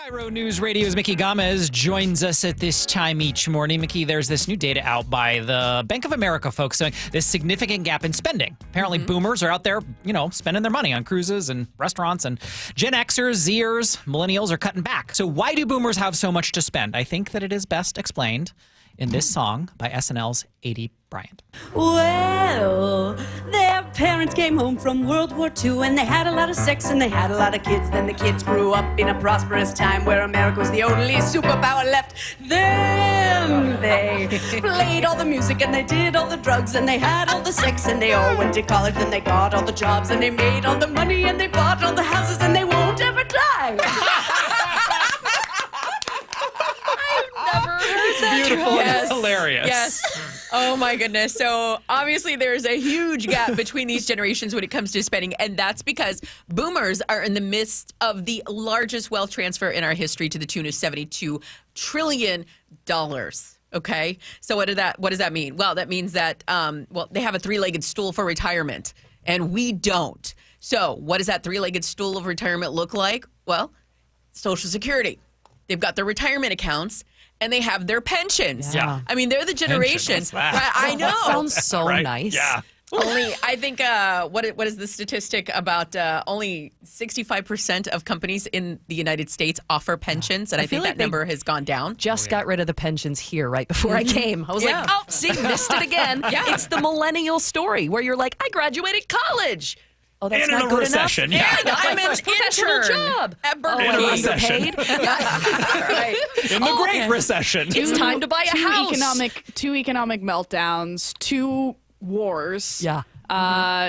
KIRO News Radio's Micki Gomez joins us at this time each morning. Micki, there's this new data out by the Bank of America folks showing this significant gap in spending. Apparently, boomers are out there, spending their money on cruises and restaurants, and Gen Xers, Zers, millennials are cutting back. So why do boomers have so much to spend? I think that it is best explained in this song by SNL's Adie Bryant. Well, their parents came home from World War II and they had a lot of sex and they had a lot of kids. Then the kids grew up in a prosperous time where America was the only superpower left. Then they played all the music and they did all the drugs and they had all the sex and they all went to college and they got all the jobs and they made all the money and they bought all the houses and they won't ever die. Beautiful. Yes. It's hilarious. Yes. Oh my goodness. So obviously there's a huge gap between these generations when it comes to spending, and that's because boomers are in the midst of the largest wealth transfer in our history to the tune of $72 trillion. Okay. So what does that mean? Well, that means that they have a three-legged stool for retirement, and we don't. So what does that three-legged stool of retirement look like? Well, Social Security. They've got their retirement accounts. And they have their pensions. Yeah. I mean, they're the generation. Right? I know. That sounds so nice. Yeah. Only, I think, what is the statistic about only 65% of companies in the United States offer pensions? And I think like that number has gone down. Just got rid of the pensions here right before I came. I was like, oh, see, missed it again. Yeah. It's the millennial story where you're like, I graduated college. Oh, that's And not in a good recession, enough. yeah. And I'm an professional job at Burger In a King. recession. Right. In the Great Recession. It's time to buy a house. Two economic meltdowns, two wars. Yeah.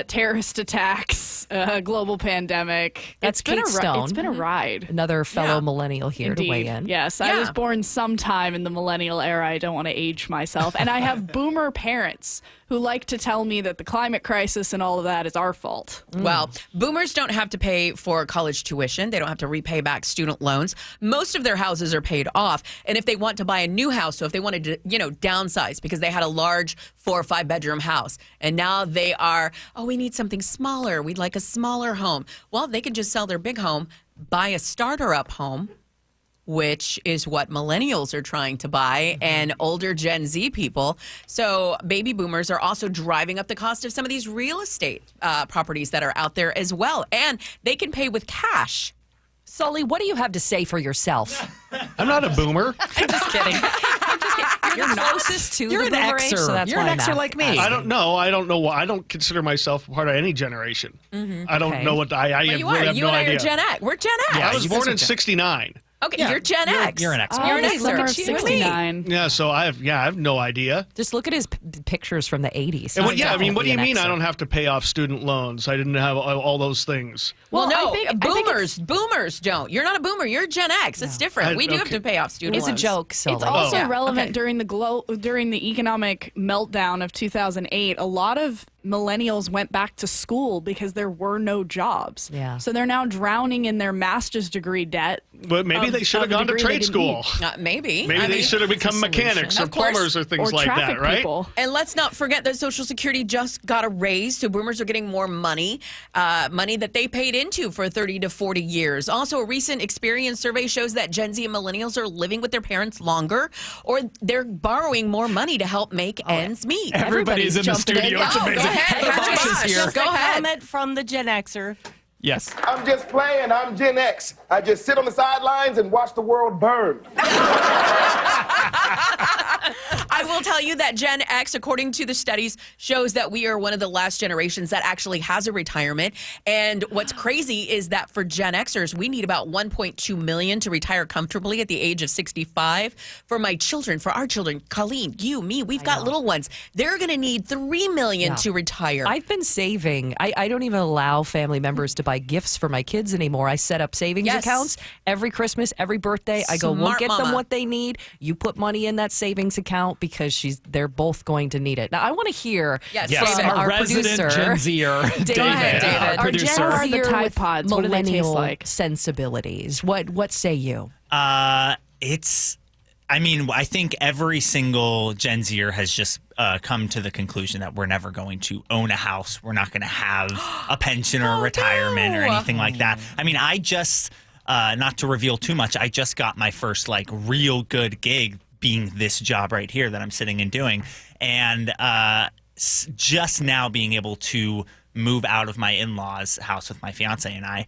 Terrorist attacks, global pandemic. That's Kate Stone. It's been a ride. Another fellow millennial here to weigh in. Yes, Yeah. I was born sometime in the millennial era. I don't want to age myself. And I have boomer parents who like to tell me that the climate crisis and all of that is our fault. Well, boomers don't have to pay for college tuition. They don't have to repay back student loans. Most of their houses are paid off. And if they want to buy a new house, so if they wanted to, downsize because they had a large 4 or 5 bedroom house and now they are, we need something smaller. We'd like a smaller home. Well, they can just sell their big home, buy a starter up home, which is what millennials are trying to buy and older Gen Z people. So baby boomers are also driving up the cost of some of these real estate properties that are out there as well. And they can pay with cash. Sully, what do you have to say for yourself? I'm not a boomer. I'm just kidding. You're closest to You're the an boomer age, Xer. so that's You're why an I'm Xer at. like me. I don't know. I don't consider myself part of any generation. I don't Okay. know what I Well, you really are. have You no and I idea. are Gen X. We're Gen X. I was you born guys are in Gen- '69. Okay, Yeah, you're Gen X. You're an X. You're an Oh, Xer. summer of She's with me. 69. Yeah, so I have no idea. Just look at his pictures from the 80s. And He's what do you definitely mean an I Xer. don't have to pay off student loans? I didn't have all those things. Well, Well, no, I think boomers don't. You're not a boomer. You're Gen X. It's different. We do have to pay off student It's a loans. joke, Sully. It's also Yeah. relevant during the economic meltdown of 2008. A lot of millennials went back to school because there were no jobs. Yeah. So they're now drowning in their master's degree debt. But maybe they should have of a gone to degree they trade didn't school. Maybe. Maybe I they mean, should have become mechanics or Of course. plumbers or things Or like traffic that, right? people. And let's not forget that Social Security just got a raise, so boomers are getting more money that they paid into for 30 to 40 years. Also, a recent Experience survey shows that Gen Z and millennials are living with their parents longer, or they're borrowing more money to help make ends meet. Everybody's in the jumping in. studio. It's Oh, go amazing. ahead. The boss is here. Go ahead. Comment from the Gen Xer. Yes. I'm just playing. I'm Gen X. I just sit on the sidelines and watch the world burn. I will tell you that Gen X, according to the studies, shows that we are one of the last generations that actually has a retirement. And what's crazy is that for Gen Xers, we need about 1.2 million to retire comfortably at the age of 65. For my children, for our children, Colleen, you, me, we've got little ones. They're going to need 3 million to retire. I've been saving. I don't even allow family members to buy gifts for my kids anymore. I set up savings Yes. accounts every Christmas, every birthday. I go, we'll Smart get mama. them what they need. You put money in that savings account because they're both going to need it. Now, I want to hear Yes, Yes, David. our, our resident producer, Gen Zer, David, ahead, David. our Our producer. Gen Zer- the Tide with Pods, what do they taste millennial like? sensibilities. What say you? I think every single Gen Zer has just come to the conclusion that we're never going to own a house. We're not going to have a pension or a retirement or anything like that. I mean, I just not to reveal too much, I just got my first like real good gig being this job right here that I'm sitting and doing. And just now being able to move out of my in-laws' house with my fiance and I.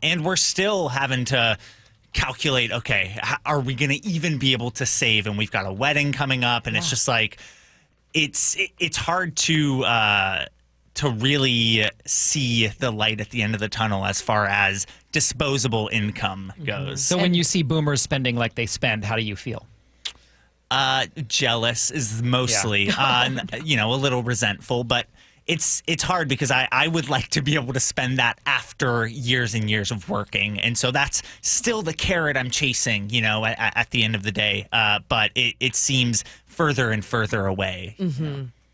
And we're still having to calculate, okay, are we going to even be able to save? And we've got a wedding coming up, and it's just like, it's hard to really see the light at the end of the tunnel as far as disposable income goes. So when you see boomers spending like they spend, how do you feel? Jealous is mostly, a little resentful, but it's hard because I would like to be able to spend that after years and years of working. And so that's still the carrot I'm chasing, at the end of the day. But it seems further and further away.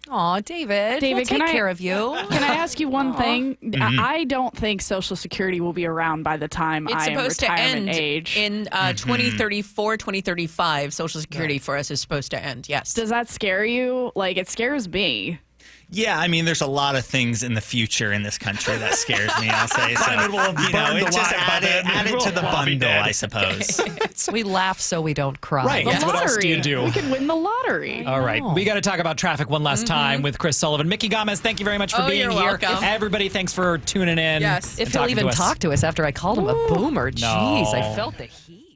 Aw, David, we'll take care of you. Can I ask you one thing? I don't think Social Security will be around by the time It's I am supposed to retirement end age. in 2034, 2035. Social Security for us is supposed to end. Yes. Does that scare you? Like, it scares me. Yeah, I mean, there's a lot of things in the future in this country that scares me, I'll say. So, Climate will have burned it's just alive by then. added to the We'll be bundle, dead. I suppose. We laugh so we don't cry. Right. The Yes. lottery. What else do you do? We could win the lottery. All right. We got to talk about traffic one last time with Chris Sullivan. Micki Gomez, thank you very much for being you're here. welcome. Everybody, thanks for tuning in. Yes. and If he'll talking even to us. talk to us after I called him a boomer. Jeez, I felt the heat.